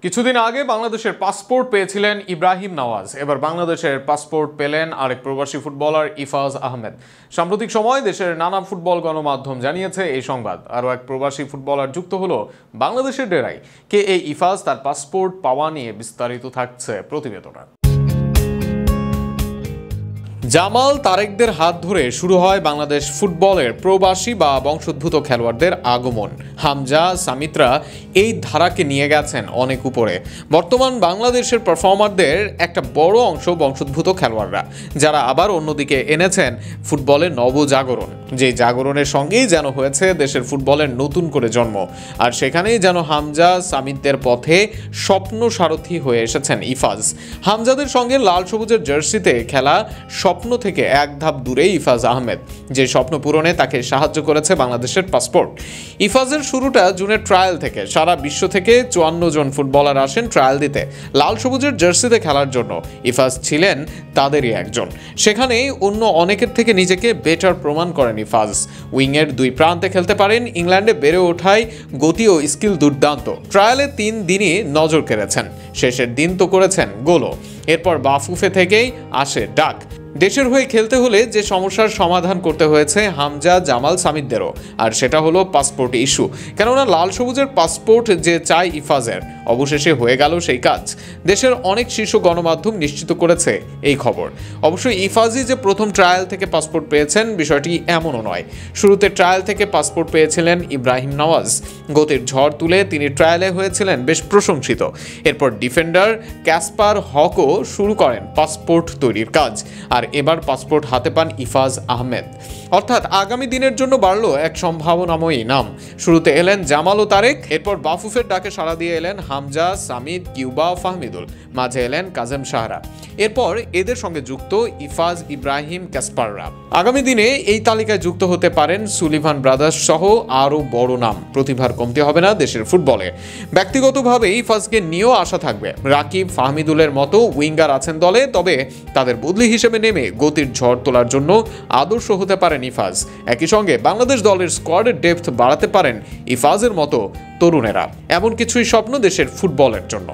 কিছুদিন আগে বাংলাদেশের পাসপোর্ট পেয়েছিলেন ইব্রাহিম নওয়াজ। এবার বাংলাদেশের পাসপোর্ট পেলেন আরেক প্রবাসী ফুটবলার ইফাজ আহমেদ। সাম্প্রতিক সময় দেশের নানা ফুটবল গণমাধ্যম জানিয়েছে এই সংবাদ। আরও এক প্রবাসী ফুটবলার যুক্ত হলো বাংলাদেশের ডেরায়। কে এই ইফাজ, তার পাসপোর্ট পাওয়া নিয়ে বিস্তারিত থাকছে প্রতিবেদনে। জামাল তারেকদের হাত ধরে শুরু হয় বাংলাদেশ ফুটবলের প্রবাসী বা বংশোদ্ভূত খেলোয়াড়দের আগমন। হামজা, সামিতরা এই ধারাকে নিয়ে গেছেন অনেক উপরে। বর্তমান বাংলাদেশের পারফর্মারদের একটা বড় অংশ বংশোদ্ভূত খেলোয়াড়রা, যারা আবার অন্যদিকে এনেছেন ফুটবলের নবজাগরণ। যে জাগরণের সঙ্গেই যেন হয়েছে দেশের ফুটবলের নতুন করে জন্ম। আর সেখানেই যেন হামজা, সামিতদের পথে স্বপ্ন সারথি হয়ে এসেছেন ইফাজ। হামজাদের সঙ্গে লাল সবুজের জার্সিতে খেলা স্বপ্ন থেকে এক ধাপ দূরেই ইফাজ আহমেদ, যে স্বপ্ন পূরণে তাকে সাহায্য করেছে বাংলাদেশের পাসপোর্ট। ইফাজের শুরুটা জুনের ট্রায়াল থেকে। সারা বিশ্ব থেকে 54 জন ফুটবলার আসেন ট্রায়াল দিতে লাল সবুজের জার্সিতে খেলার জন্য। ইফাজ ছিলেন তাদেরই একজন। সেখানেই অন্য অনেকের থেকে নিজেকে বেটার প্রমাণ করেন ইফাজ। উইংয়ের দুই প্রান্তে খেলতে পারেন। ইংল্যান্ডে বেড়ে ওঠায় গতি ও স্কিল দুর্দান্ত। ট্রায়ালে 3 দিনই নজর কেড়েছেন, শেষের দিন তো করেছেন গোলও। এরপর বাফুফে থেকেই আসে ডাক। দেশের হয়ে খেলতে হলে যে সমস্যার সমাধান করতে হয়েছে হামজা, জামাল, সামিদদেরও, আর সেটা হলো পাসপোর্ট ইস্যু। কেননা লাল সবুজের পাসপোর্ট যে চাই ইফাজের, অবশেষে হয়ে গেল সেই কাজ। দেশের অনেক শীর্ষ গণমাধ্যম নিশ্চিত করেছে এই খবর। অবশ্যই ইফাজই যে প্রথম ট্রায়াল থেকে পাসপোর্ট পেয়েছেন বিষয়টি এমনও নয়। শুরুতে ট্রায়াল থেকে পাসপোর্ট পেয়েছিলেন ইব্রাহিম নওয়াজ। গতির ঝড় তুলে তিনি ট্রায়ালে হয়েছিলেন বেশ প্রশংসিত। এরপর ডিফেন্ডার ক্যাসপার হকও শুরু করেন পাসপোর্ট তৈরির কাজ। আর এবার পাসপোর্ট হাতে পান ইফাজ আহমেদ। অর্থাৎ আগামী দিনের জন্য বাড়ল এক সম্ভাবনাময়ী নাম। শুরুতে এলেন জামাল ও তারেক, এরপর বাফুফের ডাকে সাড়া দিয়ে এলেন হামজা, সামিদ, কিউবা, ফাহমিদুল, মাঝে এলেন কাজেম সাহারা। এরপর এদের সঙ্গে যুক্ত ইফাজ, ইব্রাহিম, ক্যাসপাররা। আগামী দিনে এই তালিকায় যুক্ত হতে পারেন সুলিভান ব্রাদার্স সহ আরও বড় নাম। প্রতিভার কমতি হবে না দেশের ফুটবলে। ব্যক্তিগতভাবে ইফাজকে নিয়েও আশা থাকবে। রাকিব, ফাহমিদুলের মতো উইঙ্গার আছেন দলে, তবে তাদের বদলি হিসেবে নেমে গতির ঝড় তোলার জন্য আদর্শ হতে পারেন ইফাজ। একই সঙ্গে বাংলাদেশ দলের স্কোয়াডের ডেপথ বাড়াতে পারেন ইফাজের মতো তরুণেরা। এমন কিছুই স্বপ্ন দেশের ফুটবলের জন্য।